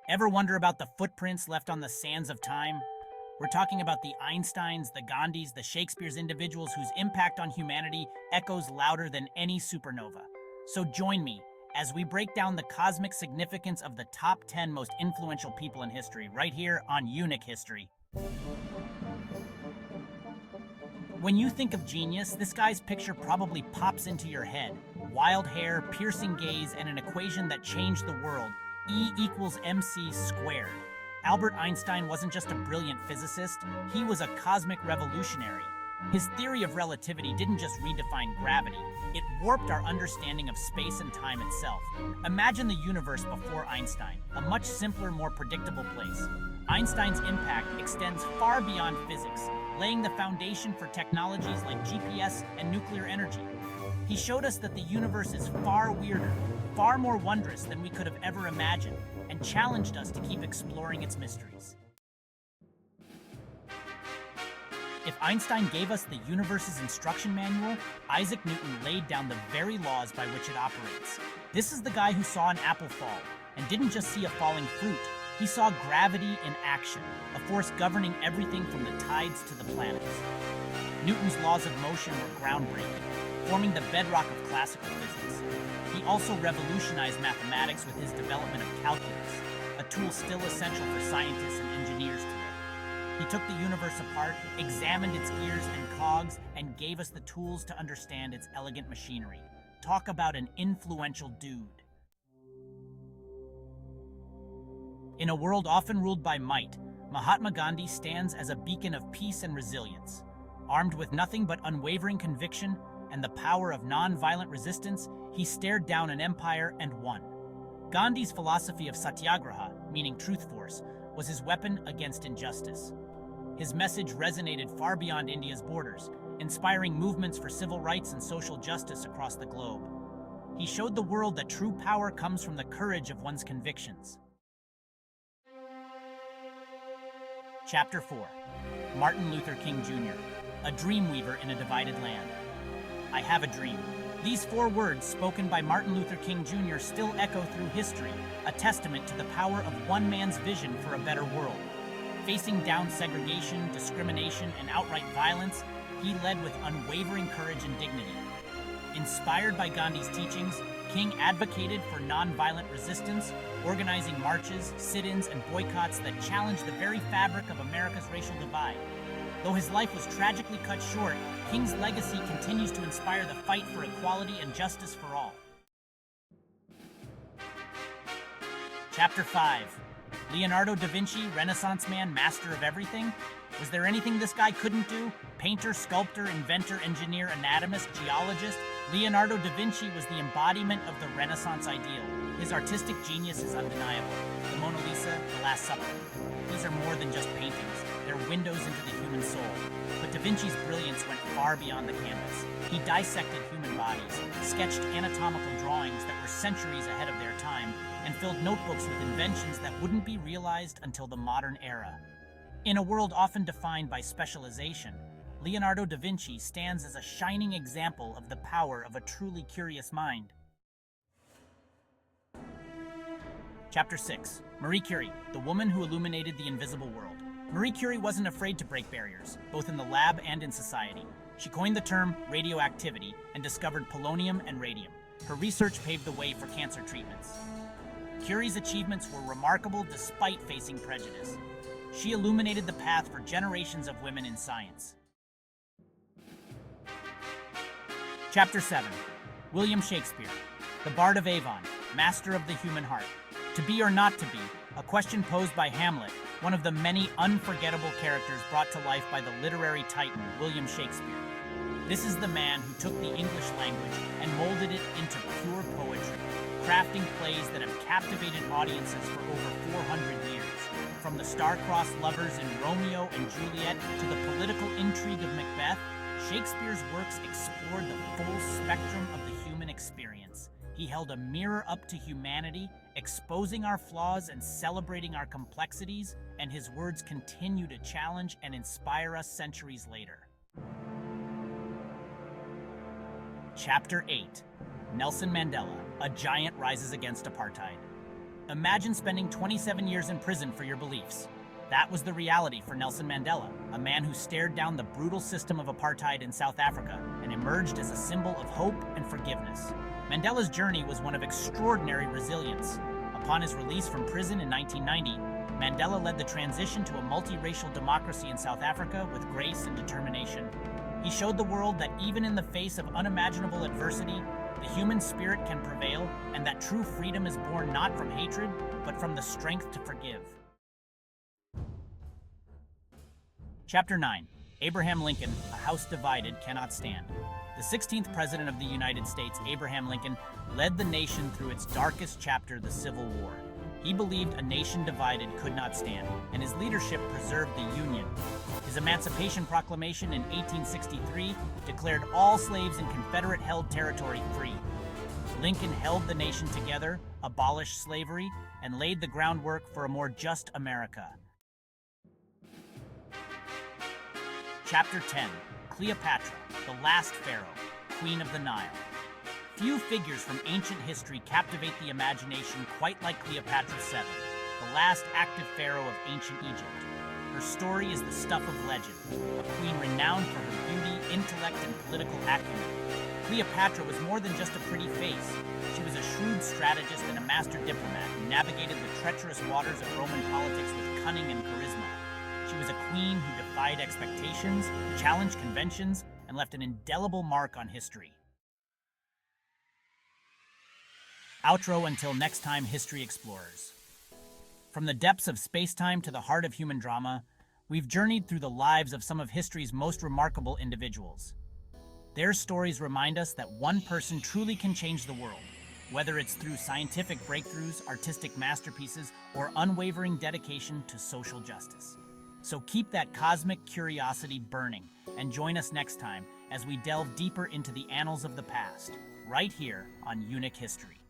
Ever wonder about the footprints left on the sands of time? We're talking about the Einsteins, the Gandhis, the Shakespeare's individuals whose impact on humanity echoes louder than any supernova. So join me as we break down the cosmic significance of the top 10 most influential people in history right here on Unique History. When you think of genius, this guy's picture probably pops into your head. Wild hair, piercing gaze, and an equation that changed the world. E equals mc squared. Albert Einstein wasn't just a brilliant physicist, he was a cosmic revolutionary. His theory of relativity didn't just redefine gravity, it warped our understanding of space and time itself. Imagine the universe before Einstein, a much simpler, more predictable place. Einstein's impact extends far beyond physics, laying the foundation for technologies like GPS and nuclear energy. He showed us that the universe is far weirder, far more wondrous than we could have ever imagined, and challenged us to keep exploring its mysteries. If Einstein gave us the universe's instruction manual, Isaac Newton laid down the very laws by which it operates. This is the guy who saw an apple fall, and didn't just see a falling fruit. He saw gravity in action, a force governing everything from the tides to the planets. Newton's laws of motion were groundbreaking, forming the bedrock of classical physics. He also revolutionized mathematics with his development of calculus, a tool still essential for scientists and engineers today. He took the universe apart, examined its gears and cogs, and gave us the tools to understand its elegant machinery. Talk about an influential dude. In a world often ruled by might, Mahatma Gandhi stands as a beacon of peace and resilience. Armed with nothing but unwavering conviction and the power of non-violent resistance, he stared down an empire and won. Gandhi's philosophy of satyagraha, meaning truth force, was his weapon against injustice. His message resonated far beyond India's borders, inspiring movements for civil rights and social justice across the globe. He showed the world that true power comes from the courage of one's convictions. Chapter 4. Martin Luther King Jr., a dreamweaver in a divided land. I have a dream. These 4 words, spoken by Martin Luther King Jr., still echo through history, a testament to the power of one man's vision for a better world. Facing down segregation, discrimination, and outright violence, he led with unwavering courage and dignity. Inspired by Gandhi's teachings, King advocated for nonviolent resistance, organizing marches, sit-ins, and boycotts that challenged the very fabric of America's racial divide. Though his life was tragically cut short, King's legacy continues to inspire the fight for equality and justice for all. Chapter 5. Leonardo da Vinci, Renaissance man, master of everything? Was there anything this guy couldn't do? Painter, sculptor, inventor, engineer, anatomist, geologist, Leonardo da Vinci was the embodiment of the Renaissance ideal. His artistic genius is undeniable. The Mona Lisa, The Last Supper. These are more than just paintings. They're windows into the human soul. But da Vinci's brilliance went far beyond the canvas. He dissected human bodies, sketched anatomical drawings that were centuries ahead of their time, and filled notebooks with inventions that wouldn't be realized until the modern era. In a world often defined by specialization, Leonardo da Vinci stands as a shining example of the power of a truly curious mind. Chapter 6. Marie Curie, the woman who illuminated the invisible world. Marie Curie wasn't afraid to break barriers, both in the lab and in society. She coined the term radioactivity and discovered polonium and radium. Her research paved the way for cancer treatments. Curie's achievements were remarkable despite facing prejudice. She illuminated the path for generations of women in science. Chapter 7. William Shakespeare, the Bard of Avon, master of the human heart. To be or not to be, a question posed by Hamlet, one of the many unforgettable characters brought to life by the literary titan William Shakespeare. This is the man who took the English language and molded it into pure poetry, crafting plays that have captivated audiences for over 400 years. From the star-crossed lovers in Romeo and Juliet to the political intrigue of Macbeth, Shakespeare's works explored the full spectrum of the human experience. He held a mirror up to humanity, exposing our flaws and celebrating our complexities, and his words continue to challenge and inspire us centuries later. Chapter 8. Nelson Mandela, a giant rises against apartheid. Imagine spending 27 years in prison for your beliefs. That was the reality for Nelson Mandela, a man who stared down the brutal system of apartheid in South Africa and emerged as a symbol of hope and forgiveness. Mandela's journey was one of extraordinary resilience. Upon his release from prison in 1990, Mandela led the transition to a multiracial democracy in South Africa with grace and determination. He showed the world that even in the face of unimaginable adversity, the human spirit can prevail, and that true freedom is born not from hatred, but from the strength to forgive. Chapter 9. Abraham Lincoln, A House Divided Cannot Stand. The 16th President of the United States, Abraham Lincoln, led the nation through its darkest chapter, the Civil War. He believed a nation divided could not stand, and his leadership preserved the Union. His Emancipation Proclamation in 1863 declared all slaves in Confederate-held territory free. Lincoln held the nation together, abolished slavery, and laid the groundwork for a more just America. Chapter 10. Cleopatra, the last pharaoh, Queen of the Nile. Few figures from ancient history captivate the imagination quite like Cleopatra VII, the last active pharaoh of ancient Egypt. Her story is the stuff of legend, a queen renowned for her beauty, intellect, and political acumen. Cleopatra was more than just a pretty face. She was a shrewd strategist and a master diplomat who navigated the treacherous waters of Roman politics with cunning and charisma. She was a queen who defied expectations, challenged conventions, and left an indelible mark on history. Outro until next time, History Explorers. From the depths of space-time to the heart of human drama, we've journeyed through the lives of some of history's most remarkable individuals. Their stories remind us that one person truly can change the world, whether it's through scientific breakthroughs, artistic masterpieces, or unwavering dedication to social justice. So keep that cosmic curiosity burning and join us next time as we delve deeper into the annals of the past, right here on Unique History.